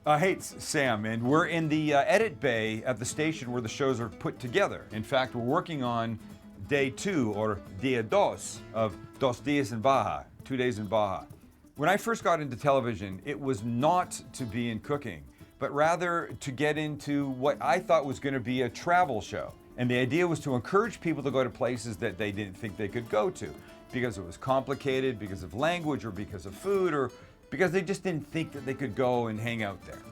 Hey, it's Sam, and we're in the edit bay at the station where the shows are put together. In fact, we're working on day 2, or dia dos, of Dos Dias in Baja, 2 days in Baja. When I first got into television, it was not to be in cooking, but rather to get into what I thought was going to be a travel show. And the idea was to encourage people to go to places that they didn't think they could go to because it was complicated, because of language, or because of food, or because they just didn't think that they could go and hang out there.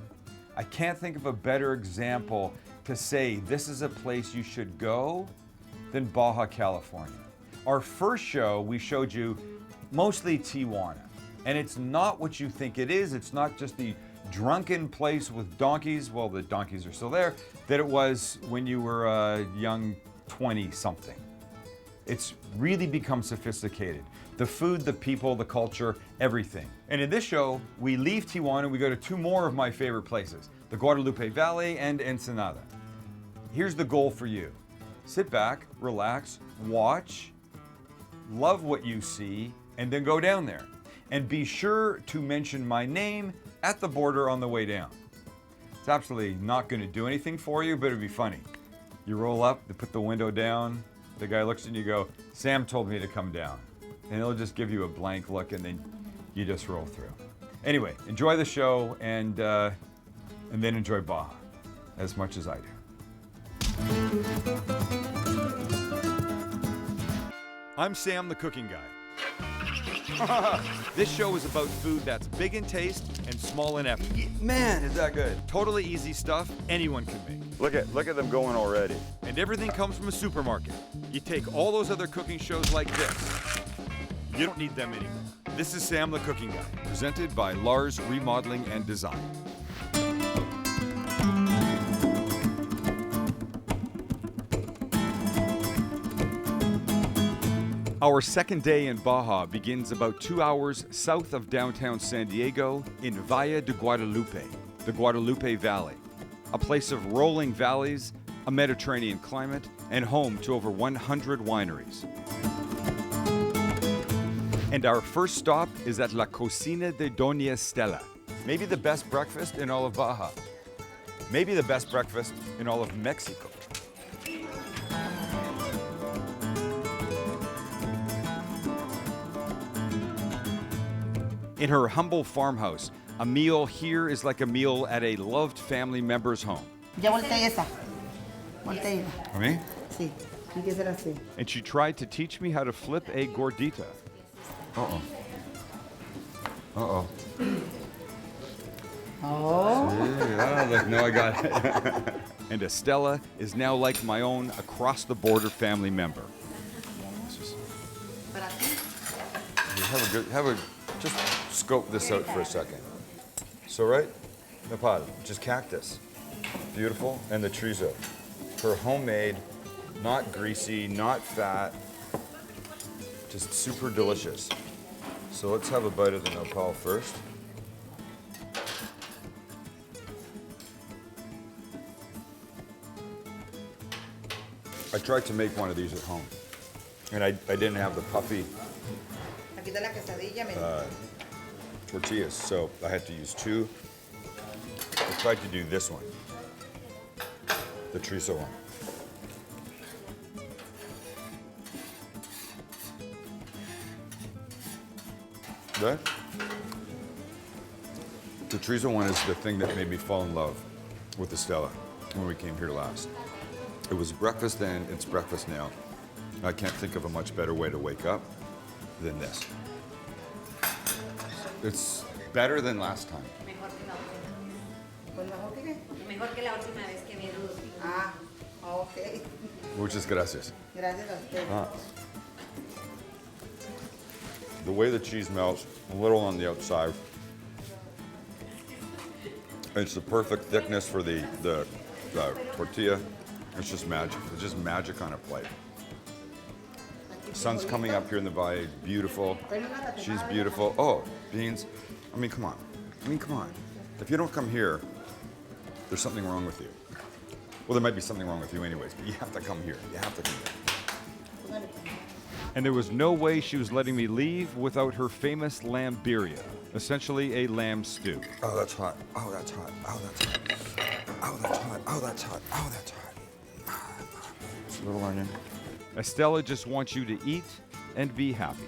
I can't think of a better example to say this is a place you should go than Baja, California. Our first show, we showed you mostly Tijuana. And it's not what you think it is. It's not just the drunken place with donkeys, well, the donkeys are still there, that it was when you were a young 20-something. It's really become sophisticated. The food, the people, the culture, everything. And in this show, we leave Tijuana and we go to 2 more of my favorite places, the Guadalupe Valley and Ensenada. Here's the goal for you. Sit back, relax, watch, love what you see, and then go down there. And be sure to mention my name at the border on the way down. It's absolutely not going to do anything for you, but it'd be funny. You roll up, they put the window down, the guy looks at you and you go, Sam told me to come down. And he'll just give you a blank look and then you just roll through. Anyway, enjoy the show and then enjoy Baja as much as I do. I'm Sam the Cooking Guy. This show is about food that's big in taste and small in effort. Man, is that good. Totally easy stuff anyone can make. Look at them going already. And everything comes from a supermarket. You take all those other cooking shows like this. You don't need them anymore. This is Sam the Cooking Guy, presented by Lars Remodeling and Design. Our second day in Baja begins about 2 hours south of downtown San Diego in Valle de Guadalupe, the Guadalupe Valley, a place of rolling valleys, a Mediterranean climate, and home to over 100 wineries. And our first stop is at La Cocina de Dona Estella, maybe the best breakfast in all of Baja, maybe the best breakfast in all of Mexico. In her humble farmhouse, a meal here is like a meal at a loved family member's home. Ya volteé esa. Volteé. For me? Sí. Tiene que ser así. And she tried to teach me how to flip a gordita. Uh-oh. Uh-oh. Oh. No, I got it. And Estella is now like my own across-the-border family member. Just scope this out for a second. So right, nopal, just cactus. Beautiful, and the chorizo. For homemade, not greasy, not fat, just super delicious. So let's have a bite of the nopal first. I tried to make one of these at home, and I didn't have the puffy tortillas, so I had to use 2. I tried to do this one, the chorizo one. That? The chorizo one is the thing that made me fall in love with Estella when we came here last. It was breakfast then, it's breakfast now. I can't think of a much better way to wake up than this. It's better than last time. Mejor que la última vez que vino. Ah, okay. Muchas gracias. Gracias a usted. The way the cheese melts, a little on the outside. It's the perfect thickness for the tortilla. It's just magic. It's just magic on a plate. Sun's coming up here in the valley. Beautiful. She's beautiful. Oh, beans. I mean, come on. If you don't come here, there's something wrong with you. Well, there might be something wrong with you anyways, but you have to come here. You have to come here. And there was no way she was letting me leave without her famous lamb birria. essentially a lamb stew. Oh, that's hot. Oh, that's hot. Oh, that's hot. Oh, that's hot. Oh, that's hot. Oh, that's hot. Just a little onion. Estella just wants you to eat and be happy.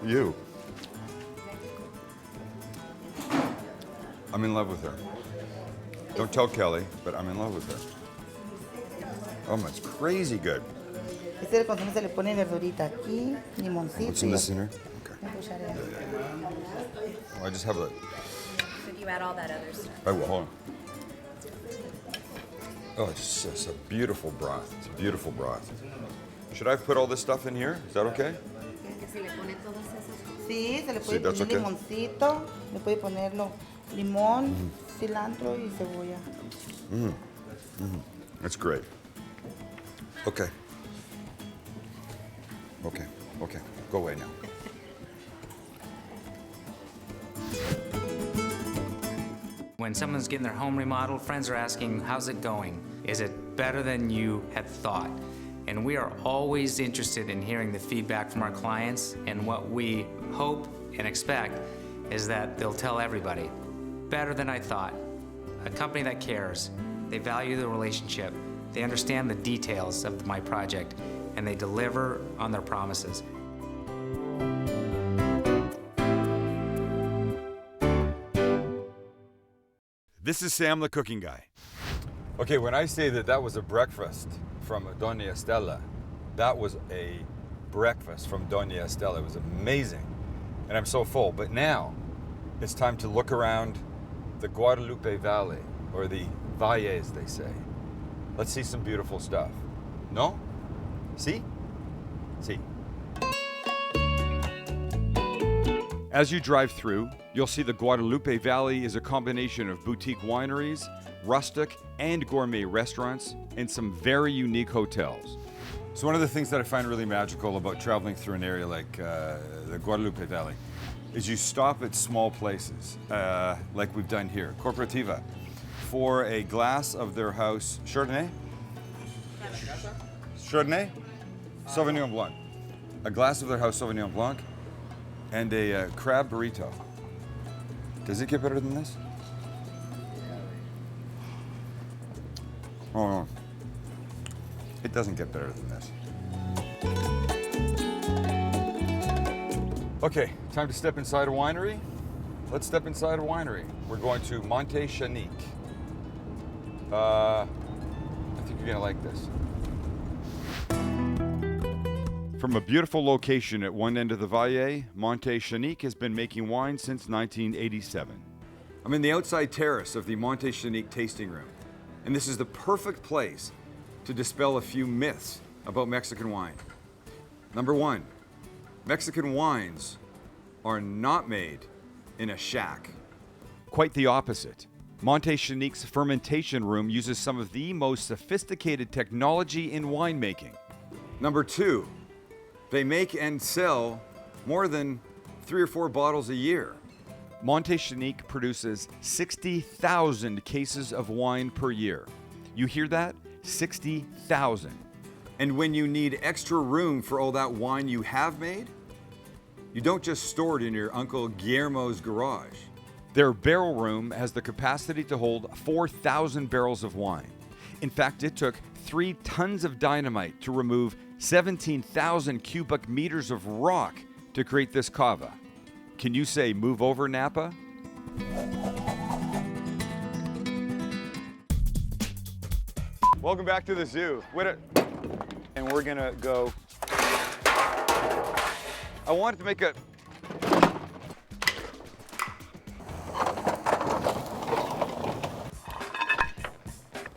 You. I'm in love with her. Don't tell Kelly, but I'm in love with her. Oh, it's crazy good. Este consomé se le pone verdurita aquí, limoncito. What's in this in here? Okay. Una cucharada. I just have a. Should you add all that other stuff? I will. Hold on. Oh, it's a beautiful broth. It's a beautiful broth. Should I put all this stuff in here? Is that okay? Que se le pone todas esas. Sí, se le Sí, puede that's poner okay. limoncito, le puede ponerlo limón, cilantro y cebolla. That's great. Okay. Okay. Okay. Go away now. When someone's getting their home remodeled, friends are asking, how's it going? Is it better than you had thought? And we are always interested in hearing the feedback from our clients, and what we hope and expect is that they'll tell everybody, better than I thought. A company that cares, they value the relationship, they understand the details of my project, and they deliver on their promises. This is Sam, the cooking guy. Okay, when I say that was a breakfast from Dona Estella, that was a breakfast from Dona Estella. It was amazing. And I'm so full. But now it's time to look around the Guadalupe Valley, or the Valles, they say. Let's see some beautiful stuff. No? See? See. As you drive through, you'll see the Guadalupe Valley is a combination of boutique wineries, rustic and gourmet restaurants, and some very unique hotels. So one of the things that I find really magical about traveling through an area like the Guadalupe Valley is you stop at small places, like we've done here. Corporativa, for a glass of their house Chardonnay? Chardonnay? Sauvignon Blanc. A glass of their house Sauvignon Blanc and a crab burrito. Does it get better than this? Oh no. It doesn't get better than this. Okay, time to step inside a winery. Let's step inside a winery. We're going to Monte Chanique. I think you're gonna like this. From a beautiful location at one end of the Valle, Monte Chanique has been making wine since 1987. I'm in the outside terrace of the Monte Chanique tasting room, and this is the perfect place to dispel a few myths about Mexican wine. Number one, Mexican wines are not made in a shack. Quite the opposite. Monte Chanique's fermentation room uses some of the most sophisticated technology in winemaking. Number two, they make and sell more than 3 or 4 bottles a year. Monte Chanique produces 60,000 cases of wine per year. You hear that? 60,000. And when you need extra room for all that wine you have made, you don't just store it in your Uncle Guillermo's garage. Their barrel room has the capacity to hold 4,000 barrels of wine. In fact, it took 3 tons of dynamite to remove 17,000 cubic meters of rock to create this cava. Can you say move over, Napa? Welcome back to the zoo. And we're gonna go. I wanted to make a.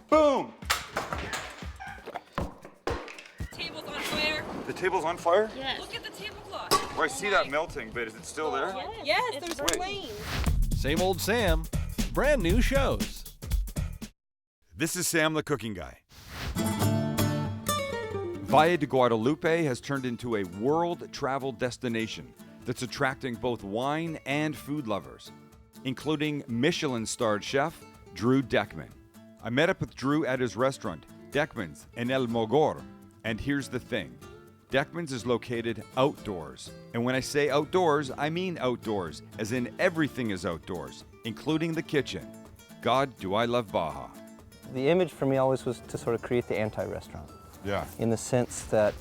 Boom! Table's on fire. The table's on fire? Yes. Look at the tablecloth. Well, I see that melting, but is it still there? Yes, there's Wait. flames. Same old Sam, brand new shows. This is Sam, the cooking guy. Valle de Guadalupe has turned into a world travel destination that's attracting both wine and food lovers, including Michelin-starred chef Drew Deckman. I met up with Drew at his restaurant, Deckman's in El Mogor, and here's the thing. Deckman's is located outdoors. And when I say outdoors, I mean outdoors, as in everything is outdoors, including the kitchen. God, do I love Baja. The image for me always was to sort of create the anti-restaurant. Yeah. In the sense that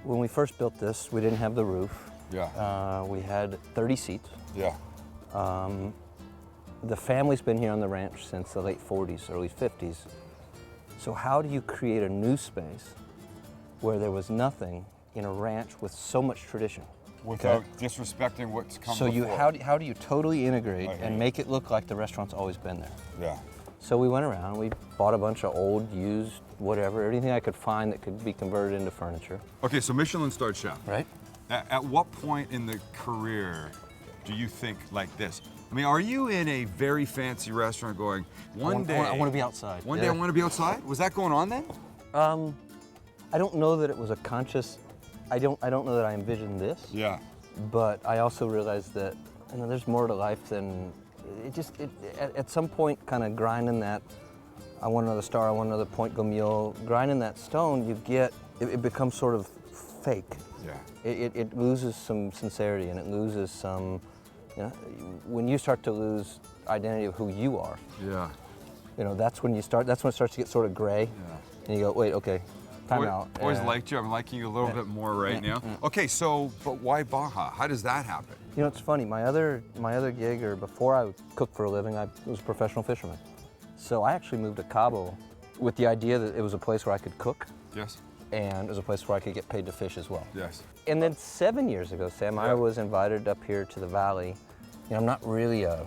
when we first built this, we didn't have the roof. Yeah. We had 30 seats. Yeah. The family's been here on the ranch since the late 40s, early 50s. So how do you create a new space where there was nothing in a ranch with so much tradition? Without disrespecting what's come So before. how do you totally integrate Okay. and make it look like the restaurant's always been there? Yeah. So we went around, we bought a bunch of old, used, whatever, anything I could find that could be converted into furniture. Okay, so Michelin-starred chef. Right? At what point in the career do you think like this? I mean, are you in a very fancy restaurant going, one day I want to be outside. One day I want to be outside? Was that going on then? I don't know that it was a conscious, I don't know that I envisioned this, Yeah. but I also realized that, there's more to life than, at some point kind of grinding that, I want another star, I want another Point Gomio, grinding that stone, it becomes sort of fake. Yeah. It loses some sincerity and it loses some, when you start to lose identity of who you are, Yeah. that's when it starts to get sort of gray. Yeah. And you go, wait, okay, time out. Always liked you. I'm liking you a little bit more right now. Okay, so, but why Baja? How does that happen? It's funny. My other gig, or before I cooked for a living, I was a professional fisherman. So I actually moved to Cabo with the idea that it was a place where I could cook, Yes. and it was a place where I could get paid to fish as well. Yes. And then 7 years ago, Sam, I was invited up here to the valley. I'm not really a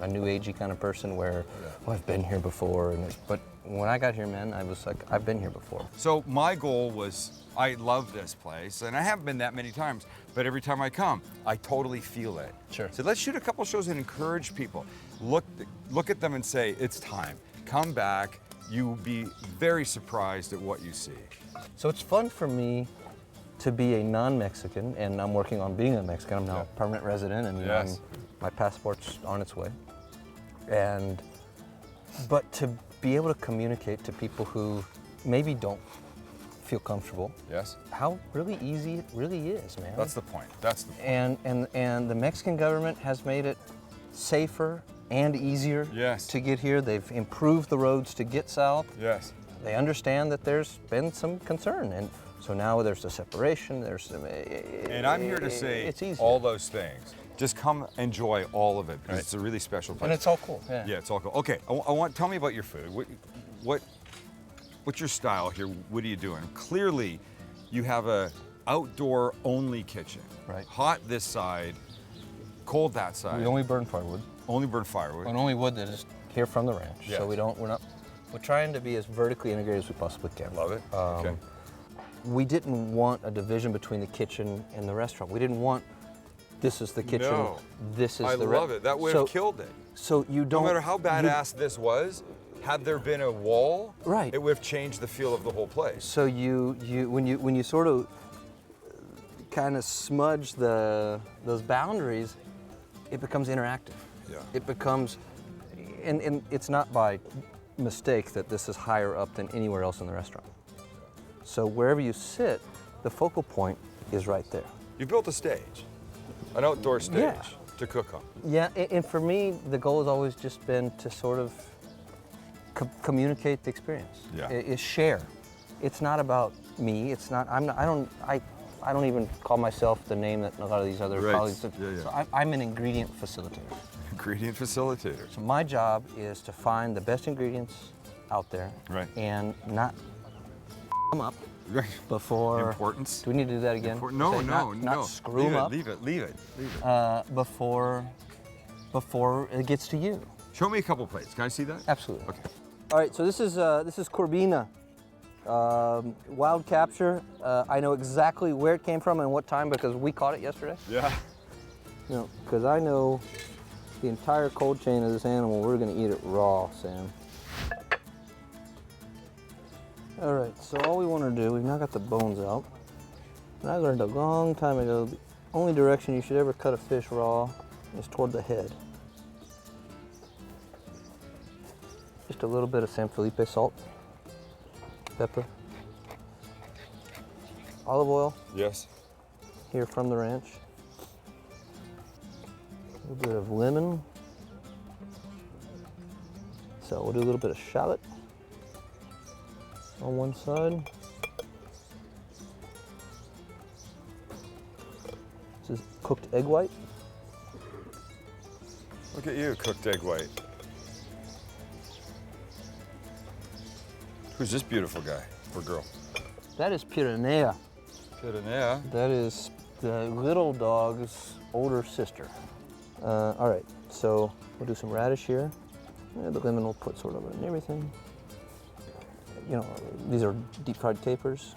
new agey kind of person where, I've been here before. But when I got here, man, I was like, I've been here before. So my goal was, I love this place, and I haven't been that many times, but every time I come, I totally feel it. Sure. So let's shoot a couple shows and encourage people. Look at them and say, it's time. Come back. You'll be very surprised at what you see. So it's fun for me to be a non-Mexican, and I'm working on being a Mexican. I'm now a permanent resident, and Yes. my passport's on its way. But to be able to communicate to people who maybe don't feel comfortable, Yes. how really easy it really is, man. That's the point. That's the point. And the Mexican government has made it safer and easier Yes. to get here. They've improved the roads to get south. Yes. They understand that there's been some concern, and so now there's a separation. There's some. And I'm here to say it's easy. all those things. Just come enjoy all of it because Right. it's a really special place. And it's all cool. Yeah. Yeah, it's all cool. Okay, tell me about your food. What's your style here? What are you doing? Clearly, you have a outdoor only kitchen. Right. Hot this side, cold that side. We only burn firewood, Only burn firewood. and only wood that is here from the ranch. Yes. So we're trying to be as vertically integrated as we possibly can. Love it. Okay. We didn't want a division between the kitchen and the restaurant. We didn't want, this is the kitchen, No. this is I the love it. That would have So- killed it. So you don't. No matter how badass this was, had there been a wall, Right. it would have changed the feel of the whole place. So when you sort of kind of smudge those boundaries, it becomes interactive. Yeah. It becomes, and it's not by mistake that this is higher up than anywhere else in the restaurant. So wherever you sit, the focal point is right there. You built a stage, an outdoor stage Yeah. to cook on. Yeah, and for me, the goal has always just been to sort of communicate the experience. Yeah. Is share. It's not about me. It's not. I don't even call myself the name that a lot of these other Right. colleagues. Yeah. So I'm an ingredient facilitator. Ingredient facilitator. So my job is to find the best ingredients out there. Right. And not them up Right. before. Importance. Do we need to do that again? No, Say no, not, no. Not screw them up Leave it. before it gets to you. Show me a couple plates. Can I see that? Absolutely. Okay. All right, so this is Corbina, wild capture. I know exactly where it came from and what time because we caught it yesterday. Yeah. Because I know the entire cold chain of this animal. We're gonna eat it raw, Sam. All right, so all we want to do, we've now got the bones out. And I learned a long time ago, the only direction you should ever cut a fish raw is toward the head. Just a little bit of San Felipe salt, pepper, olive oil Yes. here from the ranch, a little bit of lemon. So we'll do a little bit of shallot on one side. This is cooked egg white. Look at you, cooked egg white. Who's this beautiful guy or girl? That is piranha. Piranha. That is the little dog's older sister. All right, so we'll do some radish here. The lemon we'll put sort of in everything. You know, these are deep fried capers.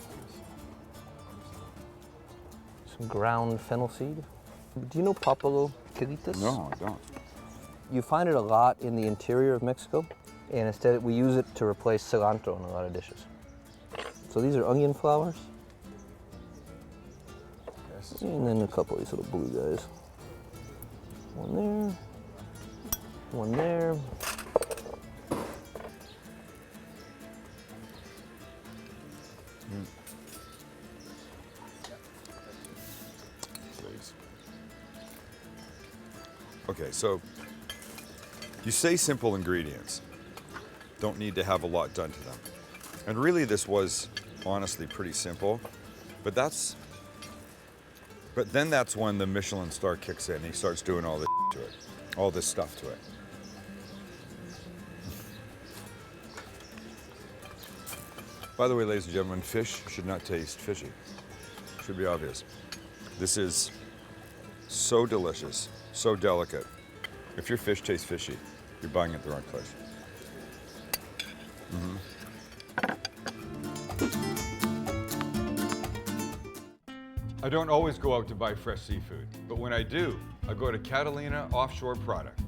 Some ground fennel seed. Do you know papalo quilites? No, I don't. You find it a lot in the interior of Mexico, and instead we use it to replace cilantro in a lot of dishes. So these are onion flowers, Yes. and then a couple of these little blue guys. One there, one there. Please. Okay, so you say simple ingredients. Don't need to have a lot done to them. And really this was honestly pretty simple, but then that's when the Michelin star kicks in and he starts doing all this to it, all this stuff to it. By the way, ladies and gentlemen, fish should not taste fishy. Should be obvious. This is so delicious, so delicate. If your fish tastes fishy, you're buying it at the wrong place. I don't always go out to buy fresh seafood, but when I do, I go to Catalina Offshore Product,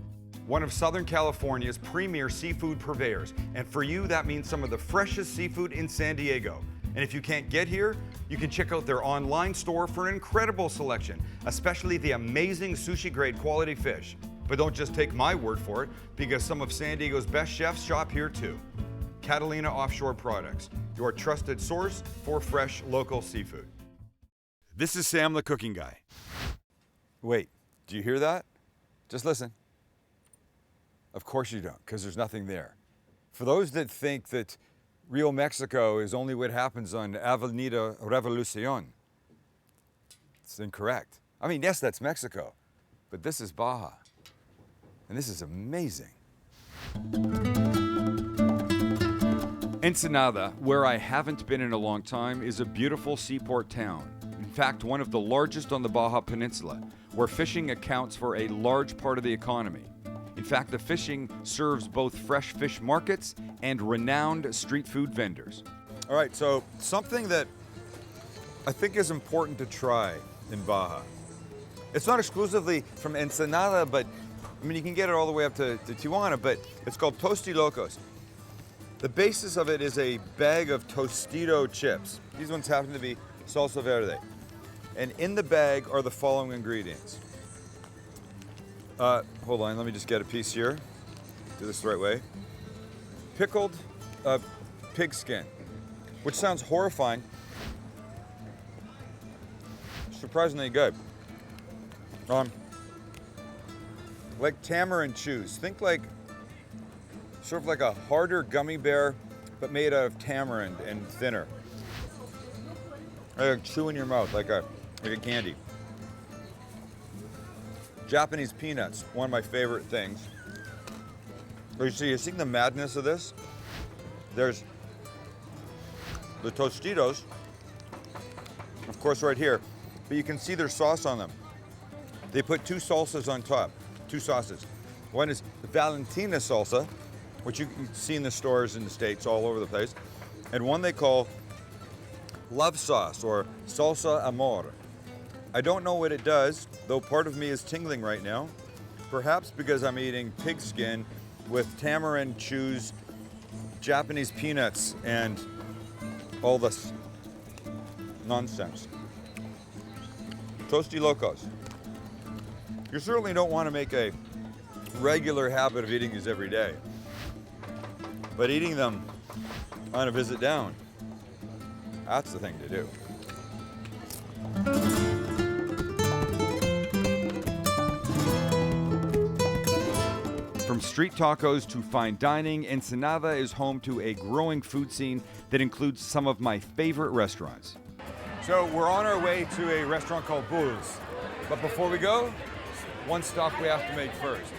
one of Southern California's premier seafood purveyors. And for you, that means some of the freshest seafood in San Diego. And if you can't get here, you can check out their online store for an incredible selection, especially the amazing sushi grade quality fish. But don't just take my word for it, because some of San Diego's best chefs shop here too. Catalina Offshore Products, your trusted source for fresh local seafood. This is Sam the Cooking Guy. Wait, do you hear that? Just listen. Of course you don't, because there's nothing there. For those that think that real Mexico is only what happens on Avenida Revolucion, it's incorrect. I mean, yes, that's Mexico, but this is Baja, and this is amazing. Ensenada, where I haven't been in a long time, is a beautiful seaport town. In fact, one of the largest on the Baja Peninsula, where fishing accounts for a large part of the economy. In fact, the fishing serves both fresh fish markets and renowned street food vendors. All right, so something that I think is important to try in Baja. It's not exclusively from Ensenada, but I mean, you can get it all the way up to Tijuana, but it's called Tosti Locos. The basis of it is a bag of Tostito chips. These ones happen to be salsa verde. And in the bag are the following ingredients. Hold on, let me just get a piece here. Do this the right way. Pickled pig skin, which sounds horrifying. Surprisingly good. Like tamarind chews. Think like, sort of like a harder gummy bear, but made out of tamarind and thinner. Like chew in your mouth, like a candy. Japanese peanuts, one of my favorite things. You seeing the madness of this? There's the Tostitos, of course, right here, but you can see their sauce on them. They put two salsas on top, two sauces. One is the Valentina salsa, which you can see in the stores in the States all over the place, and one they call love sauce or salsa amor. I don't know what it does, though part of me is tingling right now. Perhaps because I'm eating pig skin with tamarind chews, Japanese peanuts, and all this nonsense. Toasty locos. You certainly don't want to make a regular habit of eating these every day. But eating them on a visit down, that's the thing to do. From street tacos to fine dining, Ensenada is home to a growing food scene that includes some of my favorite restaurants. So we're on our way to a restaurant called Bulls. But before we go, one stop we have to make first.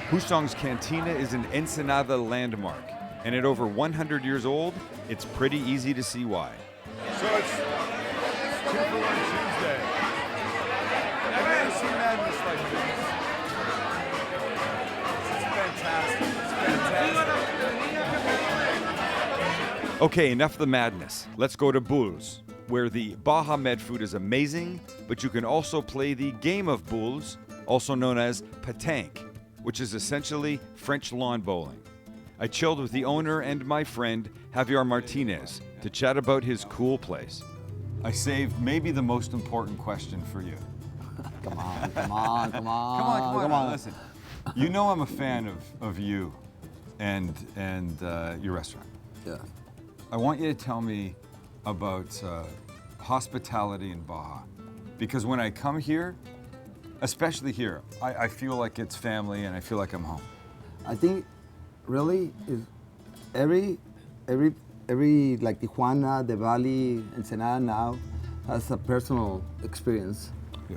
Husong's Cantina is an Ensenada landmark, and at over 100 years old, it's pretty easy to see why. So it's 2 for 1 Tuesday. I've never seen madness like this. It's fantastic. It's fantastic. Okay, enough of the madness. Let's go to Bulls, where the Baja Med food is amazing, but you can also play the game of Bulls, also known as pétanque, which is essentially French lawn bowling. I chilled with the owner and my friend, Javier Martinez, to chat about his cool place. I saved maybe the most important question for you. Come on. Come on. Listen, you know I'm a fan of you and your restaurant. Yeah. I want you to tell me about hospitality in Baja. Because when I come here, especially here, I feel like it's family and I feel like I'm home. I think really is every like Tijuana, the Valley, Ensenada now has a personal experience. Yeah.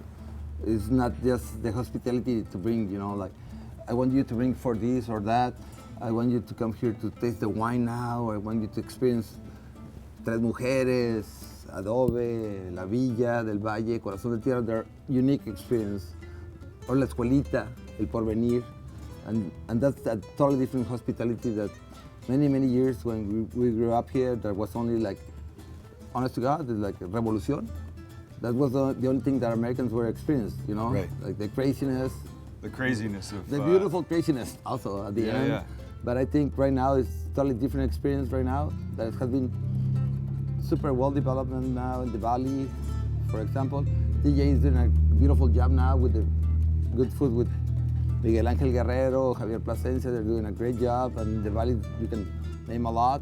It's not just the hospitality to bring, like I want you to bring for this or that. I want you to come here to taste the wine now. I want you to experience Tres Mujeres, Adobe, La Villa del Valle, Corazón de Tierra, their unique experience. Or La Escuelita, El Porvenir. And that's a totally different hospitality that many years when we grew up here, there was only like, honest to God, like a revolution. That was the only thing that Americans were experienced, Right. Like the craziness. The craziness of... The beautiful craziness also at the end. Yeah. But I think right now it's totally different experience right now that has been super well developed now in the Valley, for example. DJ is doing a beautiful job now with the good food with Miguel Ángel Guerrero, Javier Plasencia, they're doing a great job. And in the Valley, you can name a lot.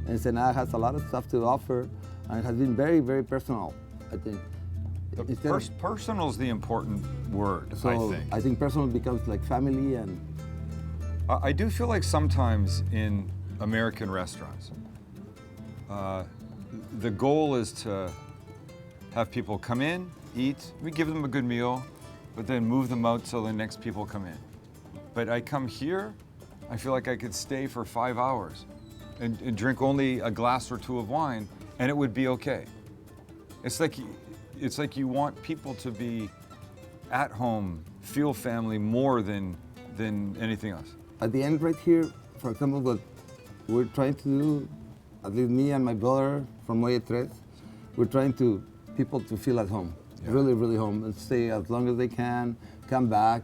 Ensenada has a lot of stuff to offer, and it has been very personal, I think. Personal's the important word, So I think. personal becomes like family, and I do feel like sometimes in American restaurants, the goal is to have people come in, eat, we give them a good meal, but then move them out so the next people come in. But I come here, I feel like I could stay for 5 hours and drink only a glass or two of wine, and it would be okay. It's like you want people to be at home, feel family more than anything else. at the end right here, for example, what we're trying to do, at least me and my brother from Muelle Tres, we're trying to people to feel at home, really home, and stay as long as they can, come back,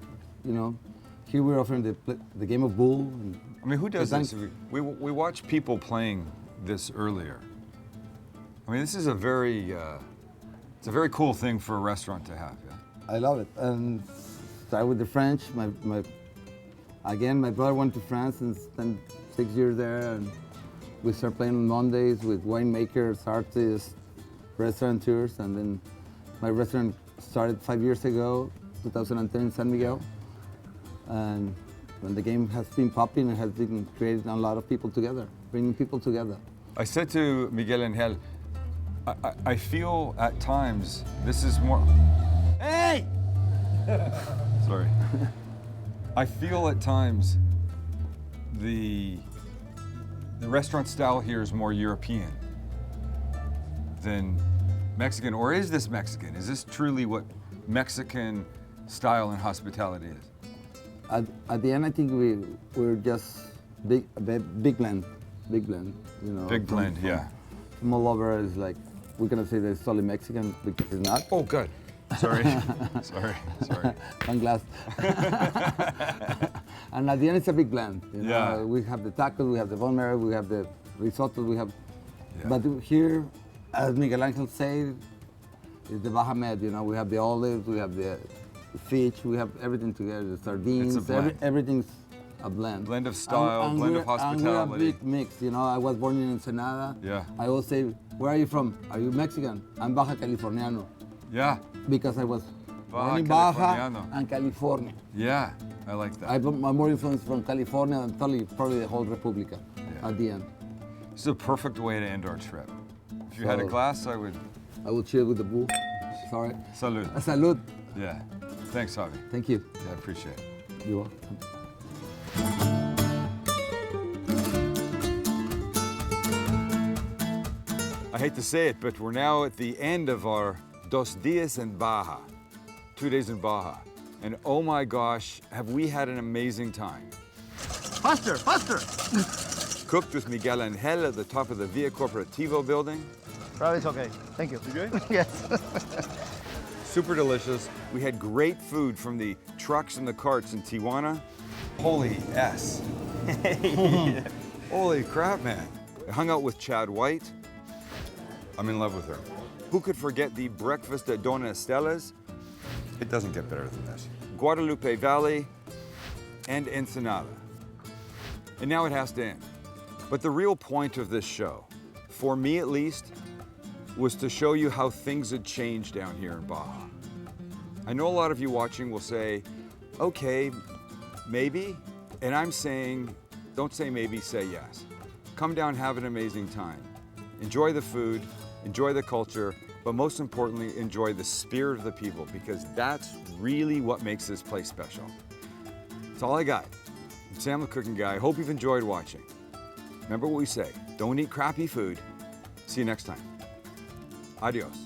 Here we're offering the game of bull. And I mean, who does this? We watched people playing this earlier. I mean, this is it's a very cool thing for a restaurant to have. Yeah? I love it. And start with the French. My brother went to France and spent 6 years there, and we started playing on Mondays with winemakers, artists, restaurateurs, and then my restaurant started 5 years ago, 2010 in San Miguel. And when the game has been popping, it has been creating a lot of people together, bringing people together. I said to Miguel Angel, I feel at times this is more... Hey! Sorry. I feel at times the restaurant style here is more European than Mexican. Or is this Mexican? Is this truly what Mexican style and hospitality is? At the end, I think we're just big blend. Big blend, yeah. From all over is like, we're gonna say that it's totally Mexican because it's not. Oh, good. Sorry. sorry. One glass. And at the end, it's a big blend. Yeah. We have the tacos, we have the bone marrow, we have the risotto, we have Yeah. But here, as Miguel Angel said, it's the Baja Med. You know, we have the olives, we have the fish, we have everything together. The sardines, blend. everything's a blend. Blend of style, blend of hospitality. And we're a big mix. You know, I was born in Ensenada. Yeah. I always say, where are you from? Are you Mexican? I'm Baja Californiano. Yeah. Because I was Baja born in Baja Californiano. and California. Yeah, I like that. I'm more influenced from California than probably the whole Republica at the end. This is a perfect way to end our trip. If you had a So- glass, I would. I will cheer with the bull. Sorry. Salud. Salud. Yeah. Thanks, Javi. Thank you. Yeah, I appreciate it. You're welcome. I hate to say it, but we're now at the end of our 2 días en Baja, 2 days in Baja. And oh my gosh, have we had an amazing time. Faster, faster. Cooked with Miguel Angel at the top of the Via Corporativo building. Probably it's okay. Thank you. You good? Yes. Super delicious. We had great food from the trucks and the carts in Tijuana. Holy S. Holy crap, man. I hung out with Chad White. I'm in love with her. Who could forget the breakfast at Dona Estella's? It doesn't get better than this. Guadalupe Valley and Ensenada. And now it has to end. But the real point of this show, for me at least, was to show you how things had changed down here in Baja. I know a lot of you watching will say, okay, maybe. And I'm saying, don't say maybe, say yes. Come down, have an amazing time. Enjoy the food, enjoy the culture, but most importantly, enjoy the spirit of the people, because that's really what makes this place special. That's all I got. I'm Sam the Cooking Guy. I hope you've enjoyed watching. Remember what we say, don't eat crappy food. See you next time. Adios.